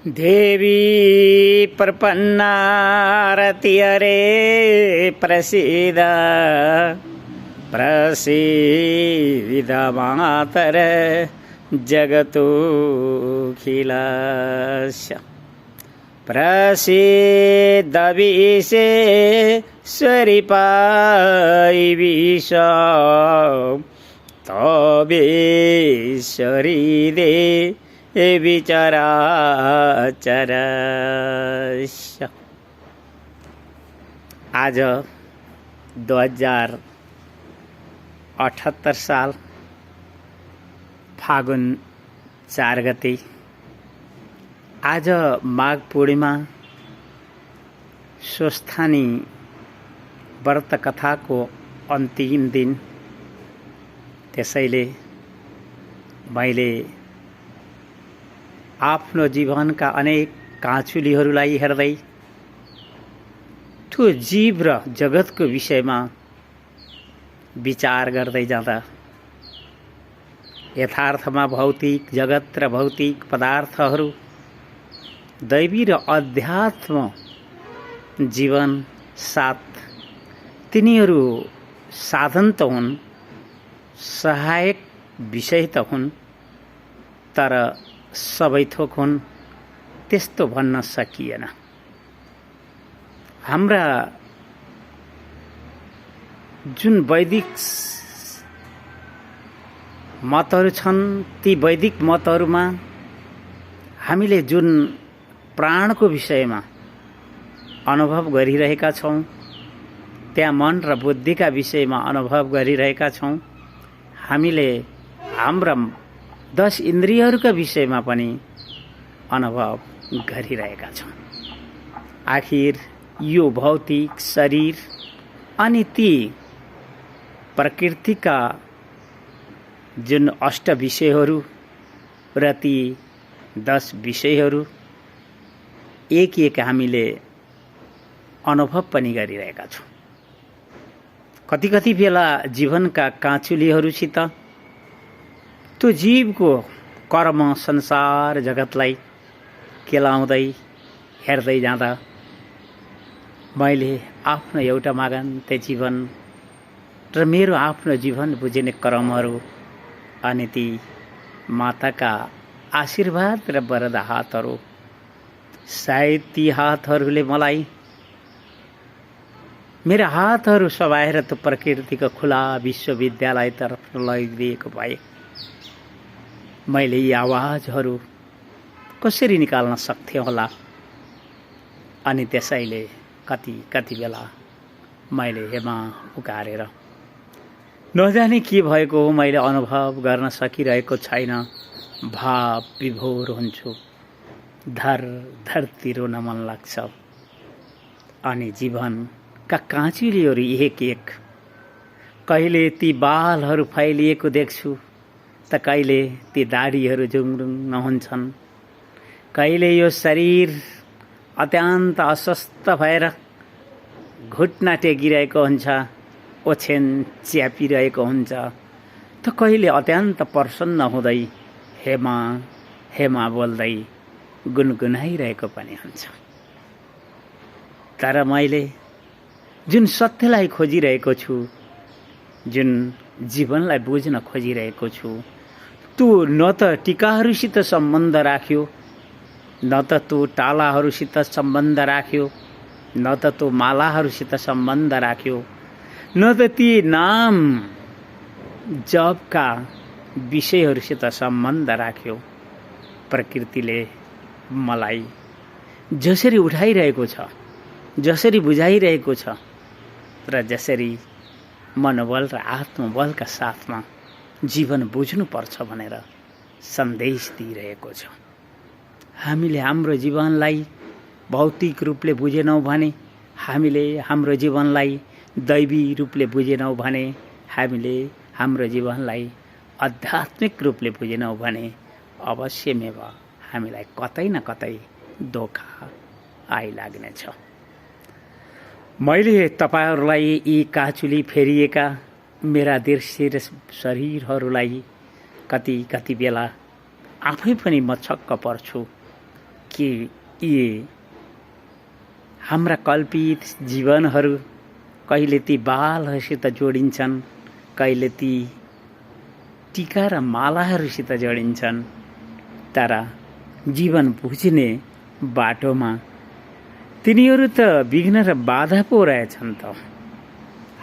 देवी प्रपन्नारति हरे प्रसीद प्रसीद मातर जगतोऽखिलस्य प्रसीद विशेश्वरि पाहि विष तबेश्वरी दे विचराचरस्य। आज 2078 साल फागुन 4 गते। आज माघ पूर्णिमा स्वस्थानी व्रत कथाको अन्तिम दिन। त्यसैले मैले आफ्नो जीवनका अनेक काँचुलीहरूलाई हेर्दै त्यो जीव र जगतको विषयमा विचार गर्दै जाँदा यथार्थमा भौतिक जगत र भौतिक पदार्थहरू दैवी र अध्यात्म जीवन साथ तिनीहरू साधन त हुन्, सहायक विषय त हुन्, तर सबै थोक हुन् त्यस्तो भन्न सकिएन। हाम्रा जुन वैदिक मतहरू छन् ती वैदिक मतहरूमा हामीले जुन प्राणको विषयमा अनुभव गरिरहेका छौं, त्यहाँ मन र बुद्धिका विषयमा अनुभव गरिरहेका छौं। हामीले हाम्रा 10 इन्द्रियहरूका विषयमा पनि अनुभव गरिरहेका छौं। आखिर यो भौतिक शरीर अनि ती प्रकृतिका जुन 8 विषयहरू र ती 10 विषयहरू एक एक हामीले अनुभव पनि गरिरहेका छौं। कति कति बेला जीवनका काँचुलीहरूसित त्यो जीवको कर्म संसार जगतलाई केलाउँदै हेर्दै जाँदा मैले आफ्नो एउटा मागन्ते जीवन र मेरो आफ्नो जीवन बुझिने क्रमहरू अनि ती माताका आशीर्वाद र वरद हातहरू, सायद ती हातहरूले मलाई मेरा हातहरू समाएर त्यो प्रकृतिको खुला विश्वविद्यालयतर्फ लैदिएको भए मैले यी आवाजहरू कसरी निकाल्न सक्थे होला। अनि त्यसैले कति बेला मैले हेमा पुकारेर नजाने के भएको हो मैले अनुभव गर्न सकिरहेको छैन। भाव विभोर हुन्छु, धरती रोन मन लाग्छ अनि जीवनका काँचुलीहरू एक एक, कहिले ती बालहरू फैलिएको देख्छु त कहिले ती दाढीहरू जुङरुङ हुन्छन्, कहिले यो शरीर अत्यन्त अस्वस्थ भएर घुट्ना टेकिरहेको हुन्छ, ओछ्यान च्यापिरहेको हुन्छ, त कहिले अत्यन्त प्रसन्न हुँदै हेमा हेमा बोल्दै गुनगुनाइरहेको पनि हुन्छ। तर मैले जुन सत्यलाई खोजिरहेको छु, जुन जीवनलाई बुझ्न खोजिरहेको छु, त्यो न त टीकाहरूसित सम्बन्ध राख्यो, न त त्यो टालाहरूसित सम्बन्ध राख्यो, न त त्यो मालाहरूसित सम्बन्ध राख्यो, न त ती नाम जपका विषयहरूसित सम्बन्ध राख्यो। प्रकृतिले मलाई जसरी उठाइरहेको छ, जसरी बुझाइरहेको छ र जसरी मनोबल र आत्मबलका साथमा जीवन बुझ्नुपर्छ भनेर सन्देश दिइरहेको छ। हामीले हाम्रो जीवनलाई भौतिक रूपले बुझेनौँ भने, हामीले हाम्रो जीवनलाई दैवी रूपले बुझेनौँ भने, हामीले हाम्रो जीवनलाई आध्यात्मिक रूपले बुझेनौँ भने अवश्यमेव हामीलाई कतै न कतै धोका आइलाग्नेछ। मैले तपाईहरूलाई यी काँचुली फेरिएका मेरा दृश्य र शरीरहरूलाई कति बेला आफै पनि म छक्क पर्छु। कि यी हाम्रा कल्पित जीवनहरू कहिले ती बालहरूसित जोडिन्छन्, कहिले ती टीका र मालाहरूसित जोडिन्छन्। तर जीवन बुझ्ने बाटोमा तिनीहरू त विघ्न र बाधा पो रहेछन् त।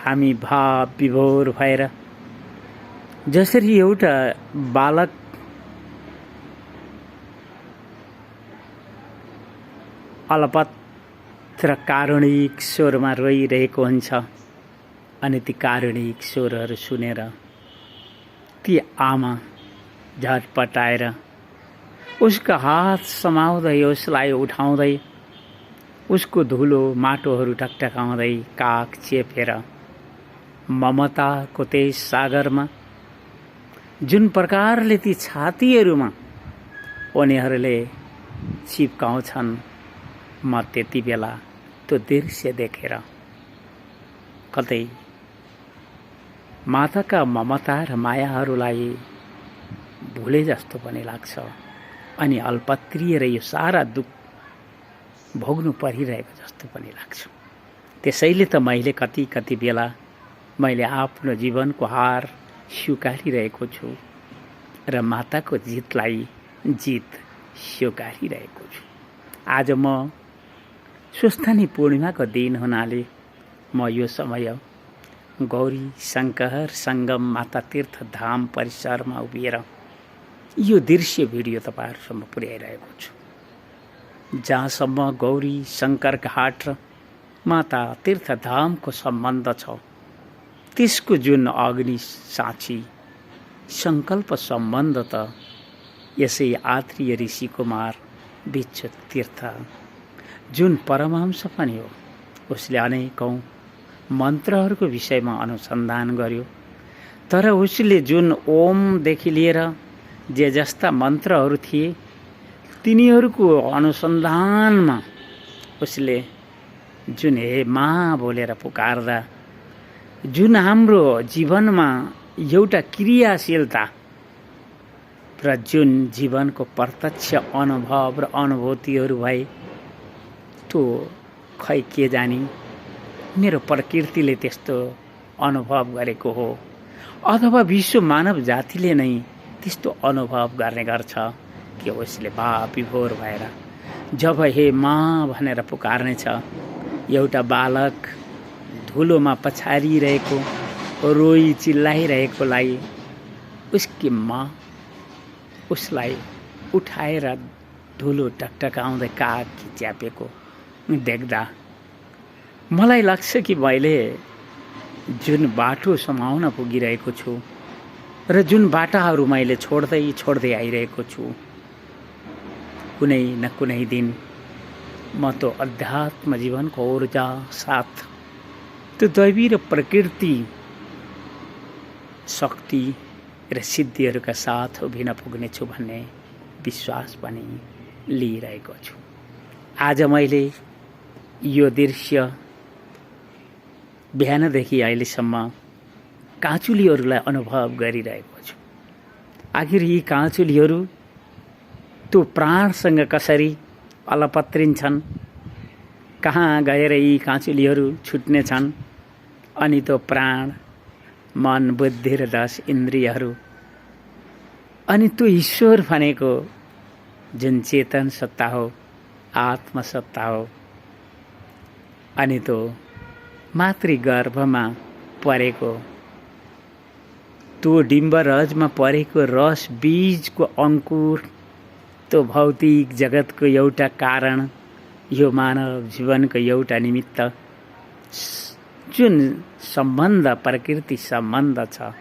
हामी भाव विभोर भएर जसरी एउटा बालक अलपत र कारुणिक स्वरमा रोइरहेको हुन्छ, अनि ती कारुणिक स्वरहरू सुनेर ती आमा झटपटाएर उसका हात समाउँदै उसलाई उठाउँदै उसको धुलो माटोहरू टकटकाउँदै काख चेपेर ममताको त्यस सागरमा जुन प्रकारले ती छातीहरूमा उनीहरूले चिप्काउँछन्, म त्यति बेला त्यो दृश्य देखेर कतै माताका ममता र मायाहरूलाई भुले जस्तो पनि लाग्छ, अनि अल्पत्रिएर यो सारा दुःख भोग्नु परिरहेको जस्तो पनि लाग्छ। त्यसैले त मैले कति बेला मैले आफ्नो जीवनको हार स्वीकारिरहेको छु र माताको जितलाई जित स्वीकारिरहेको छु। आज म स्वस्थानी पूर्णिमाको दिन हुनाले म यो समय गौरी शङ्कर सङ्गम माता तीर्थधाम परिसरमा उभिएर यो दृश्य भिडियो तपाईहरुसम्म पुर्याइरहेको छु, जहाँसम्म गौरी शङ्कर घाट र माता तीर्थधामको सम्बन्ध छ, त्यसको जुन अग्नि साक्षी संकल्प सम्बन्ध त यसै आत्रीय ऋषि कुमार विच्छ तीर्थ जुन परमहंस पनि हो, उसले अनेकौं मन्त्रहरूको विषयमा अनुसन्धान गर्यो। तर उसले जुन ओमदेखि लिएर जे जस्ता मन्त्रहरू थिए तिनीहरूको अनुसन्धानमा उसले जुन हे माँ बोलेर पुकार्दा जुन हाम्रो जीवनमा एउटा क्रियाशीलता र जुन जीवनको प्रत्यक्ष अनुभव र अनुभूतिहरू भए, त्यो खै के जानी मेरो प्रकृतिले त्यस्तो अनुभव गरेको हो अथवा विश्व मानव जातिले नै त्यस्तो अनुभव गर्ने गर्छ कि उसले भाव विभोर भएर जब हे माँ भनेर पुकार्नेछ, एउटा बालक धुलोमा पछारिरहेको रोई चिल्लाइरहेकोलाई उसकी माँ उसलाई उठाएर धुलो टकटकाउँदै काग च्यापेको देख्दा मलाई लाग्छ कि मैले जुन बाटो समाउन पुगिरहेको छु र जुन बाटाहरू मैले छोड्दै आइरहेको छु, कुनै न कुनै दिन म त्यो अध्यात्म जीवनको ऊर्जा साथ त्यो दैवी र प्रकृति शक्ति र सिद्धिहरूका साथ उभिन पुग्नेछु भन्ने विश्वास पनि लिइरहेको छु। आज मैले यो दृश्य बिहानदेखि अहिलेसम्म काँचुलीहरूलाई अनुभव गरिरहेको छु। आखिर यी काँचुलीहरू त्यो प्राणसँग कसरी अलपत्रिन्छन्, कहाँ गएर यी काँचुलीहरू छुट्नेछन्, अनि त्यो प्राण मन बुद्धि र 10 इन्द्रियहरू अनि त्यो ईश्वर भनेको जुन चेतन सत्ता हो, आत्मसत्ता हो, अनि त्यो मातृगर्भमा परेको त्यो डिम्बरजमा परेको रस बीजको अंकुर, त्यो भौतिक जगतको एउटा कारण, यो मानव जीवनको एउटा निमित्त जुन सम्बन्ध प्रकृति सम्बन्ध छ,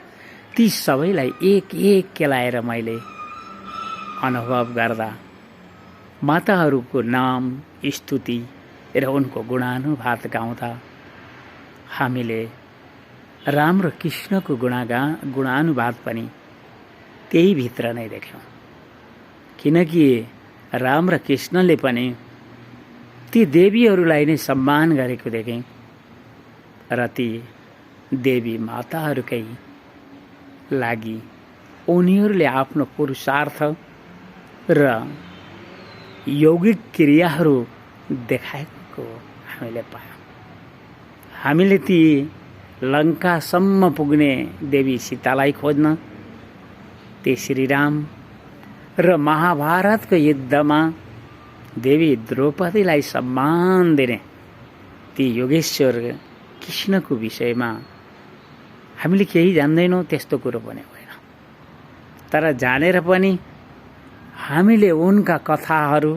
ती सबैलाई एक एक केलाएर मैले अनुभव गर्दा माताहरूको नाम स्तुति र उनको गुणानुवाद गाउँदा हामीले राम र कृष्णको गुणानुवाद पनि त्यही भित्र नै देख्यौं। किनकि राम र कृष्णले पनि ती देवीहरूलाई नै सम्मान गरेको देखेँ र ती देवी माताहरूकै लागि उनीहरूले आफ्नो पुरुषार्थ र यौगिक क्रियाहरू देखाएको हामीले पायौँ। हामीले ती लङ्कासम्म पुग्ने देवी सीतालाई खोज्न, ते श्रीराम र महाभारतको युद्धमा देवी द्रौपदीलाई सम्मान दिने ती योगेश्वर कृष्णको विषयमा हामीले केही जान्दैनौँ, त्यस्तो कुरो पनि होइन। तर जानेर पनि हामीले उनका कथाहरू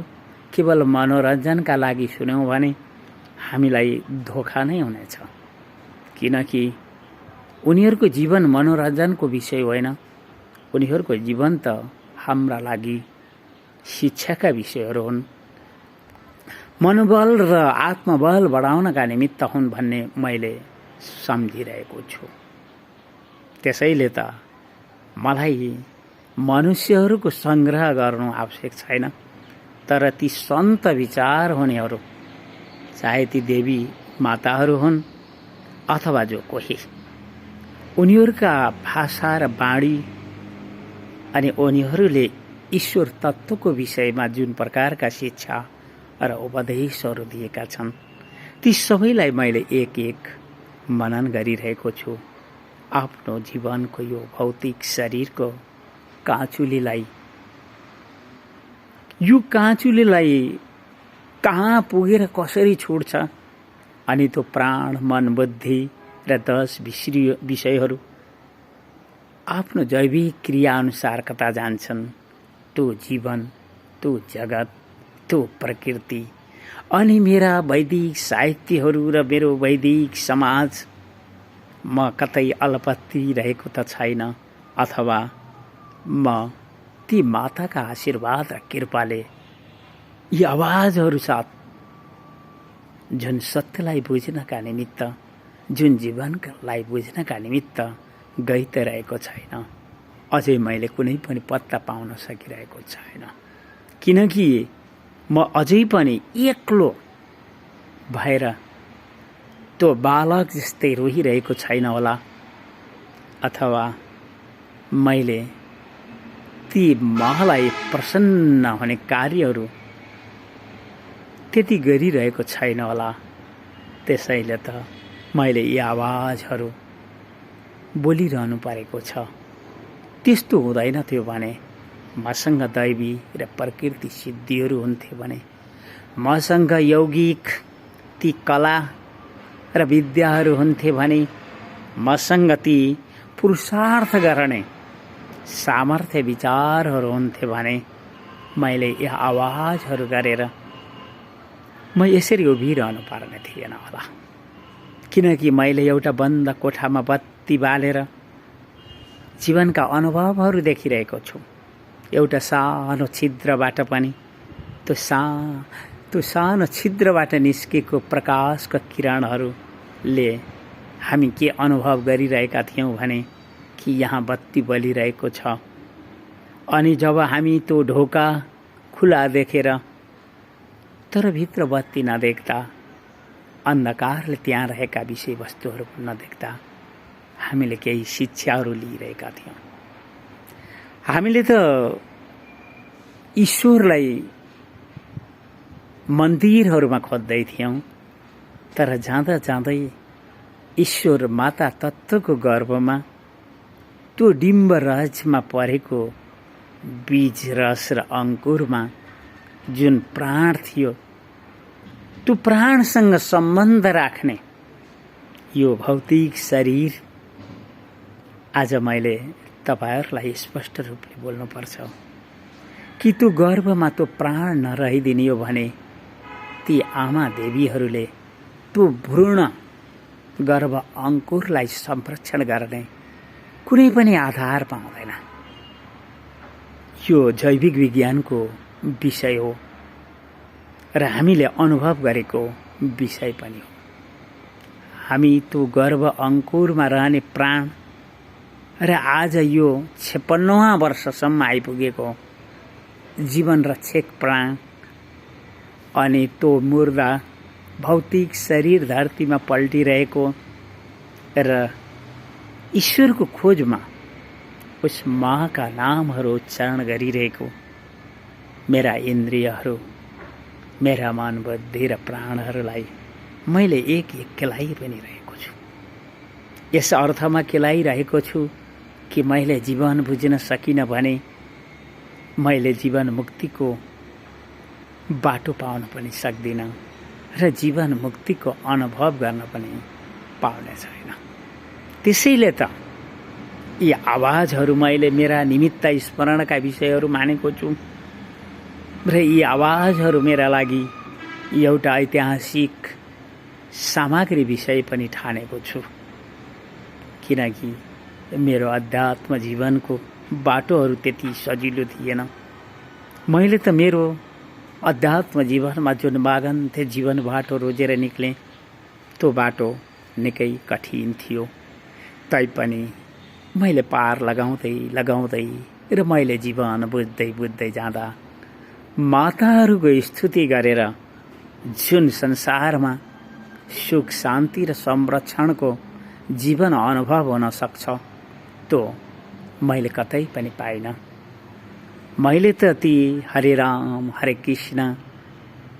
केवल मनोरञ्जनका लागि सुन्यौँ भने हामीलाई धोका नै हुनेछ। किनकि उनीहरूको जीवन मनोरञ्जनको विषय होइन, उनीहरूको जीवन त हाम्रा लागि शिक्षाका विषयहरू हुन्, मनोबल र आत्मबल बढाउनका निमित्त हुन् भन्ने मैले सम्झिरहेको छु। त्यसैले त मलाई मनुष्यहरूको सङ्ग्रह गर्नु आवश्यक छैन, तर ती सन्त विचार हुनेहरू, चाहे ती देवी माताहरू हुन् अथवा जो कोही, उनीहरूका भाषा र बाणी अनि उनीहरूले ईश्वर तत्त्वको विषयमा जुन प्रकारका शिक्षा र उपदेशहरू दिएका छन्, ती सबैलाई मैले एक एक मनन गरिरहेको छु। आफ्नो जीवनको यो भौतिक शरीरको काँचुलीलाई कहाँ पुगेर कसरी छुट्छ, अनि त्यो प्राण, मन, बुद्धि र 10 विषयहरू आफ्नो जैविक क्रियाअनुसार कता जान्छन्, त्यो जीवन, त्यो जगत, त्यो प्रकृति अनि मेरा वैदिक साहित्यहरू र मेरो वैदिक समाज, म कतै अलपत्ति रहेको त छैन, अथवा म ती माताका आशीर्वाद र कृपाले यी आवाजहरू साथ जुन सत्यलाई बुझ्नका निमित्त, जुन जीवनलाई बुझ्नका निमित्त गइरहेको छैन, अझै मैले कुनै पनि पत्ता पाउन सकिरहेको छैन। किनकि म अझै पनि एक्लो भएर त्यो बालक जस्तै रोइरहेको छैन होला, अथवा मैले ती मलाई प्रसन्न हुने कार्यहरू त्यति गरिरहेको छैन होला। त्यसैले त मैले यी आवाजहरू बोलिरहनु परेको छ। त्यस्तो हुँदैन थियो भने मसँग दैवी र प्रकृति सिद्धिहरू हुन्थे भने, मसँग यौगिक ती कला र विद्याहरू हुन्थे भने, मसँग ती पुरुषार्थ गर्ने सामर्थ्य विचारहरू हुन्थे भने, मैले यी आवाजहरू गरेर म यसरी उभिरहनु पर्ने थिएन होला। किनकि मैले एउटा बन्द कोठामा बत्ती बालेर जीवनका अनुभवहरू देखिरहेको छु। एउटा सानो छिद्रबाट पनि त्यो सानो छिद्रबाट निस्केको प्रकाशका किरणहरूले हामी के अनुभव गरिरहेका थियौँ भने कि यहाँ बत्ती बलिरहेको छ, अनि जब हामी त्यो ढोका खुला देखेर तर भित्र बत्ती नदेख्दा, अन्धकारले त्यहाँ रहेका विषयवस्तुहरू नदेख्दा हामीले केही शिक्षाहरू लिइरहेका थियौँ। हामीले त ईश्वरलाई मन्दिरहरूमा खोज्दै थियौँ, तर जाँदा जाँदै ईश्वर माता तत्त्वको गर्भमा त्यो डिम्ब राजमा परेको बीज, रस र अङ्कुरमा जुन प्राण थियो, त्यो प्राणसँग सम्बन्ध राख्ने यो भौतिक शरीर आज मैले तपाईहरुलाई स्पष्ट रूपले बोल्नुपर्छ कि त्यो गर्भमा त्यो प्राण नरहिदिने हो भने ती आमा देवीहरूले त्यो भ्रूण गर्भ अंकुरलाई संरक्षण गर्ने कुनै पनि आधार पाउँदैन। यो जैविक विज्ञानको विषय हो र हामीले अनुभव गरेको विषय पनि हो। हामी त्यो गर्भ अंकुरमा रहने प्राण र आज यो 56वां वर्षसम्म आइपुगेको जीवन रक्षक प्राण अनि त्यो मुर्दा भौतिक शरीर धरतीमा पल्टिरहेको र ईश्वरको खोजमा उस माँ का नामहरू उच्चारण गरिरहेको मेरा इन्द्रियहरू मेरा मन बुद्धि र प्राणहरूलाई मैले एक एक केलाई पनि रहेको छु। यस अर्थमा केलाइरहेको छु कि मैले जीवन बुझ्न सकिनँ भने मैले जीवन मुक्तिको बाटो पाउन पनि सक्दिनँ र जीवन मुक्तिको अनुभव गर्न पनि पाउने छैन। त्यसैले त यी आवाजहरू मैले मेरा निमित्त स्मरणका विषयहरू मानेको छु र यी आवाजहरू मेरा लागि एउटा ऐतिहासिक सामग्री विषय पनि ठानेको छु, किनकि मेरो अध्यात्म जीवनको बाटोहरू त्यति सजिलो थिएन। मैले त मेरो अध्यात्म जीवनमा जुन मागन्थे जीवन बाटो रोजेर निक्लेँ, त्यो बाटो निकै कठिन थियो। तैपनि मैले पार लगाउँदै लगाउँदै र मैले जीवन बुझ्दै बुझ्दै जाँदा माताहरूको स्तुति गरेर जुन संसारमा सुख शान्ति र संरक्षणको जीवन अनुभव हुन सक्छ त्यो मैले कतै पनि पाइनँ। मैले त ती हरे राम हरे कृष्ण